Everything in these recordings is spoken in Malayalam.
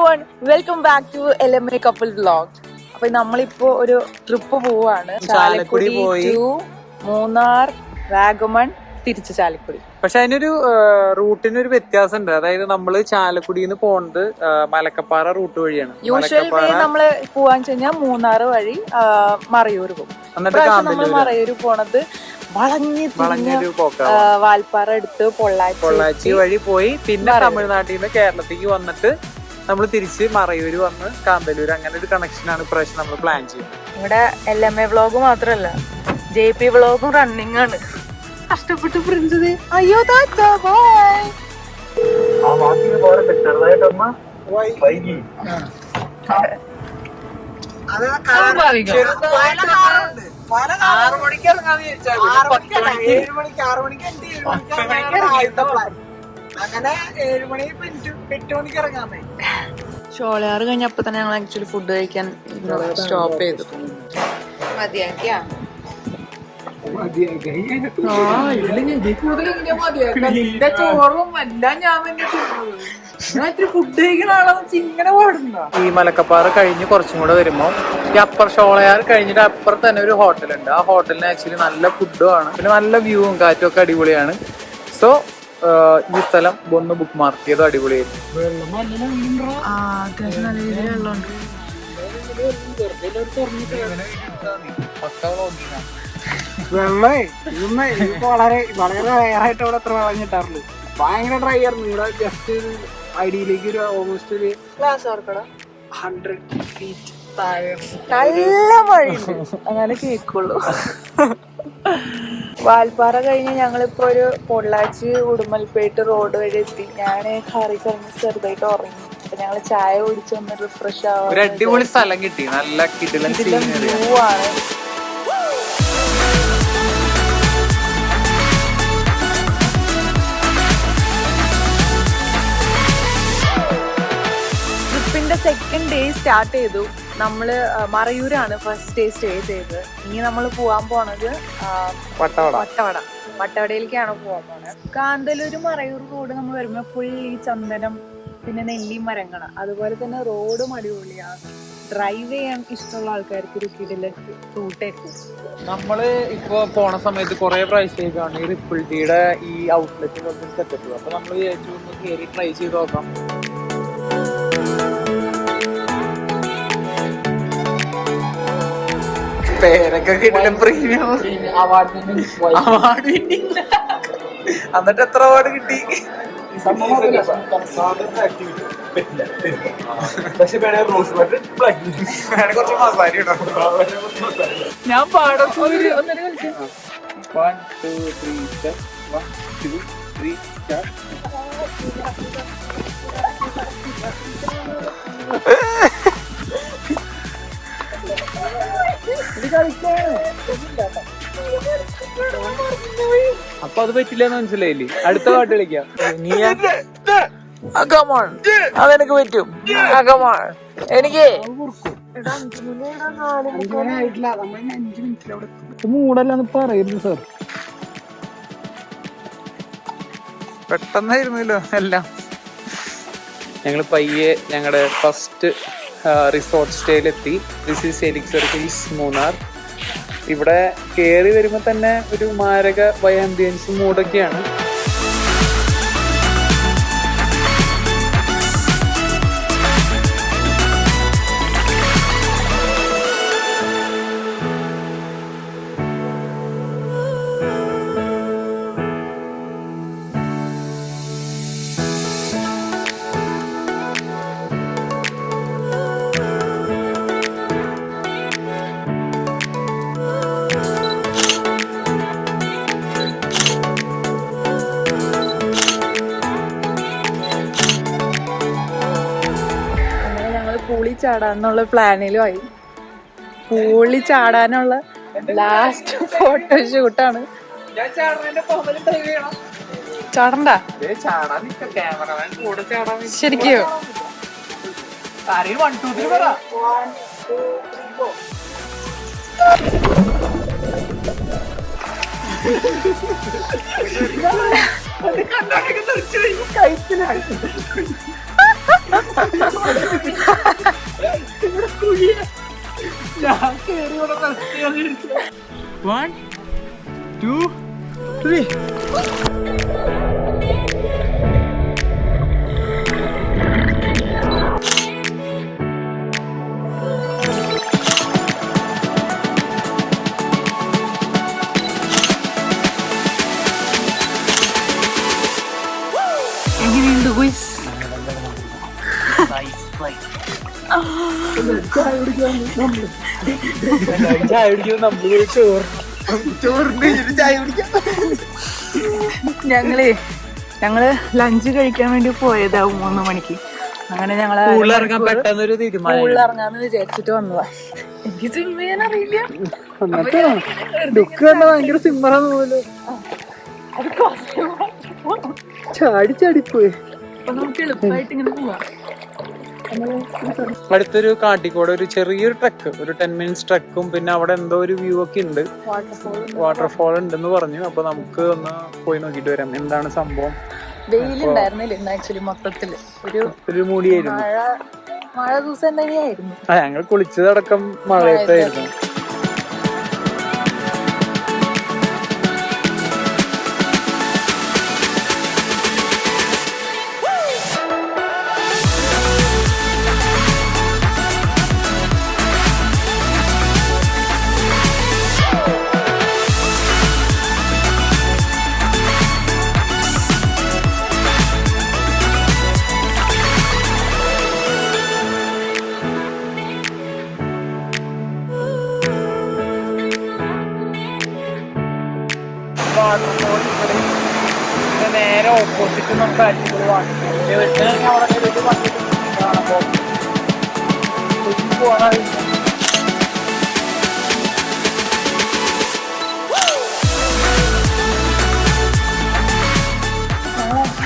everyone, welcome back to LMA couple vlog. അപ്പോൾ നമ്മളിപ്പോ ഒരു ട്രിപ്പ് പോവാണ്. ചാലക്കുടി ടു മൂന്നാർ, വാഗമൺ, തിരിച്ച് ചാലക്കുടി. പക്ഷെ അതിനൊരു റൂട്ടിനൊരു വ്യത്യാസം ഉണ്ട്. അതായത് നമ്മള് ചാലക്കുടിന്ന് പോണത് മലക്കപ്പാറ റൂട്ട് വഴിയാണ്. യൂഷ്വൽ വേ നമ്മള് പോവാന്ന് വെച്ചാൽ മൂന്നാർ വഴി മറയൂർ പോകും. നമ്മൾ മറയൂർ പോണത് വളഞ്ഞൊരു വാൽപ്പാറ എടുത്ത് പൊള്ളാച്ചി വഴി പോയി പിന്നെ തമിഴ്നാട്ടിൽ നിന്ന് കേരളത്തിലേക്ക് വന്നിട്ട് നമ്മൾ തിരിച്ച് മറയൂര് വന്ന് കാന്തല്ലൂർ, അങ്ങനെ ഒരു കണക്ഷനാണ് ഇപ്രാവശ്യം നമ്മൾ പ്ലാൻ ചെയ്യുന്നത്. ഇവിടെ LMA വ്ളോഗ് മാത്രല്ല, JP വ്ളോഗും റണ്ണിങ് ആണ്. കഷ്ടപ്പെട്ട് പ്രിൻസത് അയ്യോ ഷോളയാറ് കഴിഞ്ഞപ്പോ തന്നെ ഞങ്ങൾ ആക്ച്വലി ഫുഡ് കഴിക്കാൻ സ്റ്റോപ്പ് ചെയ്തു. മതിയാക്കിയാ ചോറും എല്ലാം ഞാൻ ഫുഡ് കഴിക്കുന്ന ആളാന്ന് ഇങ്ങനെ പാടുണ്ടോ. ഈ മലക്കപ്പാറ കഴിഞ്ഞ് കുറച്ചും കൂടെ വരുമ്പോ ഈ അപ്പർ ഷോളയാർ കഴിഞ്ഞിട്ട് അപ്പുറത്ത് തന്നെ ഒരു ഹോട്ടലുണ്ട്. ആ ഹോട്ടലിന് ആക്ച്വലി നല്ല ഫുഡും ആണ്, പിന്നെ നല്ല വ്യൂവും കാറ്റും ഒക്കെ അടിപൊളിയാണ്. സോ ഈ സ്ഥലം ഒന്ന് ബുക്ക് മാർക്ക് ചെയ്ത് അടിപൊളിയായിരുന്നു. അത്യാവശ്യം നല്ല രീതിയിൽ വെള്ളമുണ്ട്. വളരെ വളരെ റയറായിട്ട് അവിടെ എത്ര വെള്ളം കിട്ടാറുള്ളൂ. ഭയങ്കര ഡ്രൈ ആയിരുന്നു. ഇവിടെ ജസ്റ്റ് ഐഡിയിലേക്ക് ഒരു ഓൾമോസ്റ്റ് ഒരു 100 feet നല്ല വഴിയുണ്ട്, അങ്ങനെ കേക്കുള്ളൂ. വാൽപ്പാറ കഴിഞ്ഞ് ഞങ്ങളിപ്പോ ഒരു പൊള്ളാച്ചി ഉടുമൽപേട്ട് റോഡ് വഴി എത്തി. ഞാന് കാറി കഴിഞ്ഞ് ചെറുതായിട്ട് ഉറങ്ങി. അപ്പൊ ഞങ്ങള് ചായ കുടിച്ച് ഒന്ന് റിഫ്രഷ് ആവാൻ ഒരു അടിപൊളി സ്ഥലം കിട്ടി. നല്ല വ്യൂ ആണ്. ട്രിപ്പിന്റെ സെക്കൻഡ് ഡേ സ്റ്റാർട്ട് ചെയ്തു. നമ്മള് മറയൂരാണ് ഫസ്റ്റ് ഡേ സ്റ്റേ ചെയ്തത്. ഇനി നമ്മൾ പോവാൻ പോണത് വട്ടവടയിലേക്കാണ് പോവാൻ പോണത്. കാന്തല്ലൂര് മറയൂർ റോഡ് നമ്മൾ വരുമ്പോ ഫുൾ ഈ ചന്ദനം പിന്നെ നെല്ലി മരങ്ങളാണ്. അതുപോലെ തന്നെ റോഡും അടിപൊളിയാണ്. ഡ്രൈവ് ചെയ്യാൻ ഇഷ്ടമുള്ള ആൾക്കാർക്ക് ഒരു കിടിലൻ റൂട്ടായിരിക്കും. നമ്മള് ഇപ്പൊ പോണ സമയത്ത് കുറെ പ്രാവശ്യമാണ് ഈ LiQWYDയുടെ ഈ ഔട്ട്ലെറ്റിൽ സെറ്റപ്പ്. അപ്പൊ നമ്മൾ വിചാരിച്ചു ഒന്ന് കയറി ട്രൈ ചെയ്ത് നോക്കാം. പേരൊക്കെ കിട്ടില്ല, പ്രീമിയം അവാർഡ് വിന്നിംഗ്. എന്നിട്ട് എത്ര അവാർഡ് കിട്ടി? ഞാൻ പാടും. 1 2 3 1 2 3 അപ്പൊ അത് പറ്റില്ലെന്ന് മനസ്സിലായില്ലേ? അടുത്ത പാട്ട് കളിക്കാം. അതെനിക്ക് പറ്റും. എനിക്ക് മൂടല്ലാന്ന് പറയരുത് സാർ. പെട്ടെന്നായിരുന്നല്ലോ എല്ലാം. ഞങ്ങൾ പയ്യെ ഞങ്ങളുടെ ഫസ്റ്റ് റിസോർട്ട് സ്റ്റേയിലെത്തി. This is Elixir Hills Munnar. ഇവിടെ കയറി വരുമ്പോൾ തന്നെ ഒരു മാരക ആംബിയൻസും മൂടൊക്കെയാണ്. പൂളി ചാടാന്നുള്ള പ്ലാനിലുമായി. പൂളി ചാടാനുള്ള ലാസ്റ്റ് ഫോട്ടോഷൂട്ടാണ്. ചാടണ്ട ശരിക്കും. One, two, three. എങ്ങനെയുണ്ട് ഗുയ്സ്? ഞങ്ങള് ലഞ്ച് കഴിക്കാൻ വേണ്ടി പോയതാവും 3 മണിക്ക്. അങ്ങനെ ഞങ്ങള് പെട്ടെന്നൊരു തീരുമാനം ഉള്ളിറങ്ങാന്ന് വിചാരിച്ചിട്ട് വന്നതാ. എനിക്ക് സ്വിം ചെയ്യാൻ അറിയില്ല. ഭയങ്കര സിമ്മറാന്ന് പോലെ ചാടി ചാടിപ്പോയി. അപ്പൊ നമുക്ക് എളുപ്പമായിട്ട് ഇങ്ങനെ പോവാം. അടുത്തൊരു കാട്ടിക്കോട് ഒരു ചെറിയൊരു ട്രക്ക്, ഒരു 10 minutes ട്രക്കും, പിന്നെ അവിടെ എന്തോ ഒരു വ്യൂ ഒക്കെ ഉണ്ട്, വാട്ടർഫോൾ ഉണ്ടെന്ന് പറഞ്ഞു. അപ്പൊ നമുക്ക് ഒന്ന് പോയി നോക്കിട്ട് വരാം എന്താണ് സംഭവം. വെയിലുണ്ടായിരുന്നില്ല ഇന്ന് ആക്ച്വലി. മൊത്തത്തില് ഒരു മൂടിയായിരുന്നു. മഴ ദിവസം തന്നെയായിരുന്നു. ഞങ്ങൾ കുളിച്ചതടക്കം മഴയത്തായിരുന്നു. നേരെ ഓപ്പോസിറ്റ് നമുക്ക് അടിപൊളി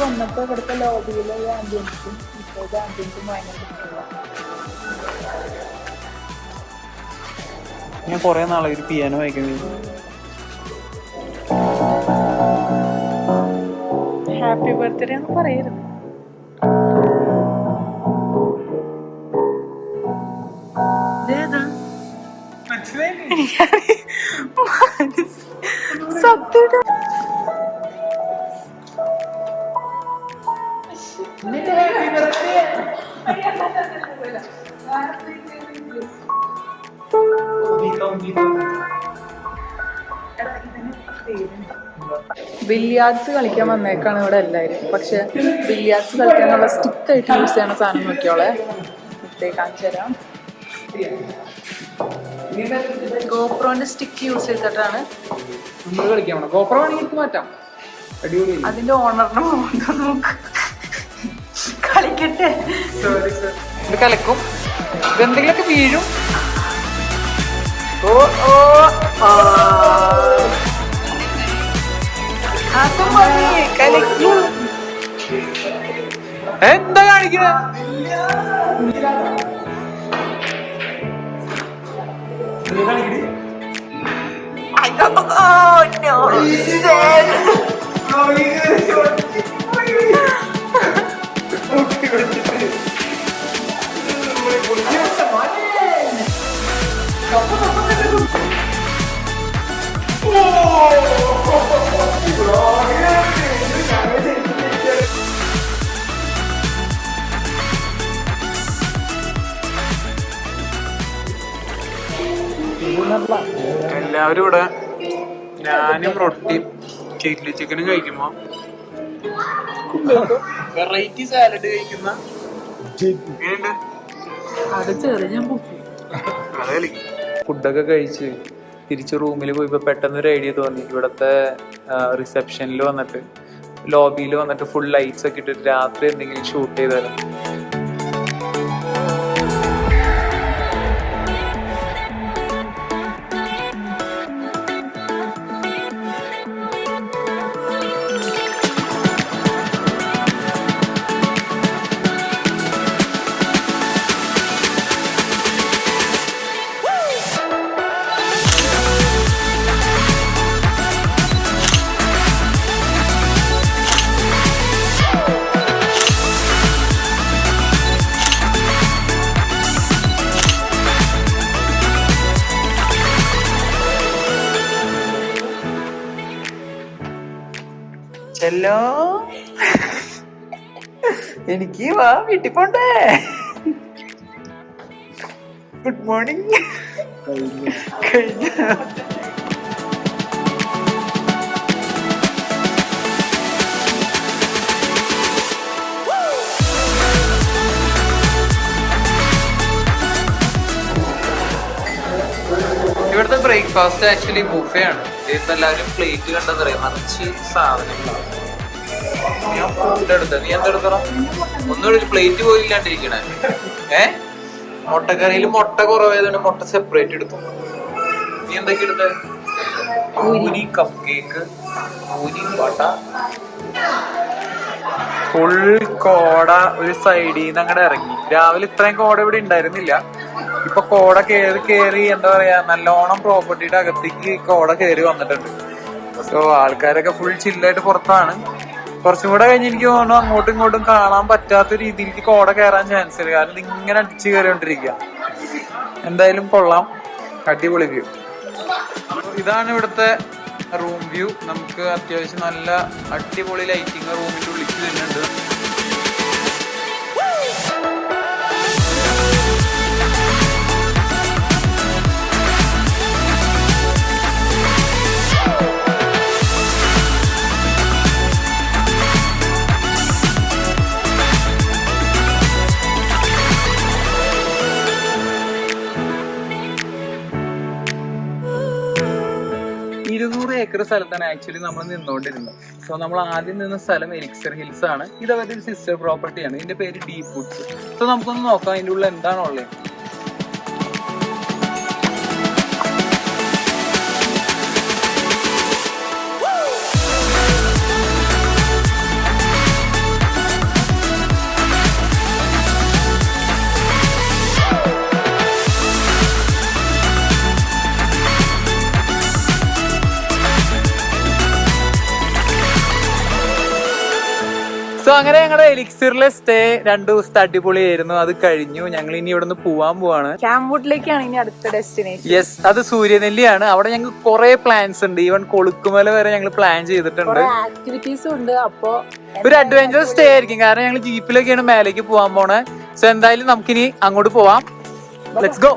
വന്നപ്പോ ഇവിടുത്തെ ലോബിയിലെ ആംബിയൻസും ഇപ്പോഴത്തെ ആംബിയൻസും ഭയങ്കര ഇഷ്ടമാണ്. ഞാൻ കൊറേ നാളെ ഒരു പിയാനോ വായിക്കുന്നത്. ഹാപ്പി ബർത്ത്ഡേ എന്ന് പറയരുത്. സത്യം ബില്ലിയാർഡ്സ് കളിക്കാൻ വന്നേക്കാണ് ഇവിടെ എല്ലാവരും. പക്ഷെ ബില്ലിയാർഡ്സ് കളിക്കാനുള്ള സ്റ്റിക്കായിട്ട് യൂസ് ചെയ്യണ സാധനം നോക്കിയോളെ. കാണിച്ചു തരാം. ഗോപ്രോന്റെ സ്റ്റിക്ക് യൂസ് ചെയ്തിട്ടാണ് കളിക്കാൻ. ഗോപ്രോ ആണെങ്കിൽ മാറ്റാം. അതിന്റെ ഓണറിനെ നോക്ക് കളിക്കട്ടെ. ഇത് കലക്കും, ഇതെന്തെങ്കിലുമൊക്കെ വീഴും. ഓ ഓ കലക്കി. എന്താ കാണിക്കുന്നത്? എല്ലാവരും ഇവിടെ ഞാനും റൊട്ടിയും ചില്ലി ചിക്കനും കഴിക്കുമ്പോ വെറൈറ്റി സാലഡ് കഴിക്കുന്ന ഫുഡൊക്കെ കഴിച്ച് തിരിച്ച് റൂമിൽ പോയപ്പോ പെട്ടെന്ന് ഒരു ഐഡിയ തോന്നി. ഇവിടത്തെ റിസപ്ഷനിൽ വന്നിട്ട് ലോബിയിൽ വന്നിട്ട് ഫുൾ ലൈറ്റ്സ് ഒക്കെ ഇട്ടിട്ട് രാത്രി എന്തെങ്കിലും ഷൂട്ട് ചെയ്താലും. ഹലോ, എനിക്ക് വാ വീട്ടിൽ പോണ്ടേ. Good morning. കഴിഞ്ഞ ഇവിടുത്തെ ബ്രേക്ക്ഫാസ്റ്റ് ആക്ച്വലി ബുഫേ ആണ്. ഇപ്പൊ എല്ലാവരും പ്ലേറ്റ് കണ്ടെന്നറിയാം, നിറച്ച് സാധനങ്ങളാണ്. ഞാൻ ഫുഡ് എടുത്ത, നീ എന്തെടുക്കണം? ഒന്നുകൂടി ഒരു പ്ലേറ്റ് പോലും ഇല്ലാണ്ടിരിക്കണേ. മുട്ടക്കറിയിൽ മുട്ട കുറവായതുകൊണ്ട് മുട്ട സെപ്പറേറ്റ് എടുത്തു. നീ എന്തൊക്കെ എടുത്തേ? പൂരി, കപ്പ് കേക്ക്, പൂരി വട, ഫുൾ കോട ഒരു സൈഡിൽ നിന്ന് അങ്ങോട്ട് ഇറങ്ങി. രാവിലെ ഇത്രയും കോട ഇവിടെ ഉണ്ടായിരുന്നില്ല. ഇപ്പൊ കോട കേറി എന്താ പറയാ, നല്ലോണം പ്രോപ്പർട്ടിയുടെ അകത്തേക്ക് കോട കയറി വന്നിട്ടുണ്ട്. സോ ആൾക്കാരൊക്കെ ഫുൾ ചില്ലായിട്ട് പുറത്താണ്. കുറച്ചും കൂടെ കഴിഞ്ഞ് എനിക്ക് തോന്നുന്നു അങ്ങോട്ടും ഇങ്ങോട്ടും കാണാൻ പറ്റാത്ത രീതിയിലേക്ക് കോട കയറാൻ ചാൻസ് ഉണ്ട്. കാരണം ഇങ്ങനെ അടിച്ചു കയറിക്കൊണ്ടിരിക്കുക. എന്തായാലും കൊള്ളാം, അടിപൊളി വ്യൂ. ഇതാണ് ഇവിടുത്തെ റൂം വ്യൂ. നമുക്ക് അത്യാവശ്യം നല്ല അടിപൊളി ലൈറ്റിങ് റൂമിന്റെ ഉള്ളിൽ വരുന്നുണ്ട്. ഏക്കർ സ്ഥലത്താണ് ആക്ച്വലി നമ്മൾ നിന്നുകൊണ്ടിരുന്നത്. സോ നമ്മൾ ആദ്യം നിന്ന സ്ഥലം എലിക്സിർ ഹിൽസ് ആണ്. ഇത് അവരുടെ സിസ്റ്റർ പ്രോപ്പർട്ടിയാണ്. ഇതിന്റെ പേര് ഡീപ് വുഡ്സ്. സോ നമുക്കൊന്ന് നോക്കാം അതിൻ്റെ ഉള്ളിൽ എന്താണുള്ളത്. സോ അങ്ങനെ ഞങ്ങളുടെ എലിക്സിറിലെ സ്റ്റേ 2 ദിവസത്തെ അടിപൊളിയായിരുന്നു. അത് കഴിഞ്ഞു. ഞങ്ങൾ ഇനി ഇവിടെ നിന്ന് പോവാൻ പോവാണ്. ക്യാംവുഡിലേക്കാണ് ഇനി അടുത്ത ഡെസ്റ്റിനേഷൻ. യെസ്, അത് സൂര്യനെല്ലിയാണ്. അവിടെ ഞങ്ങൾക്ക് കുറെ പ്ലാൻസ് ഉണ്ട്. ഈവൻ കൊളുക്കുമല വരെ ഞങ്ങൾ പ്ലാൻ ചെയ്തിട്ടുണ്ട്. ആക്ടിവിറ്റീസും ഉണ്ട്. അപ്പോ ഒരു അഡ്വഞ്ചർ സ്റ്റേ ആയിരിക്കും. കാരണം ഞങ്ങൾ ജീപ്പിലൊക്കെയാണ് മേലേക്ക് പോവാൻ പോണേ. സോ എന്തായാലും നമുക്കിനി അങ്ങോട്ട് പോവാം. Let's go.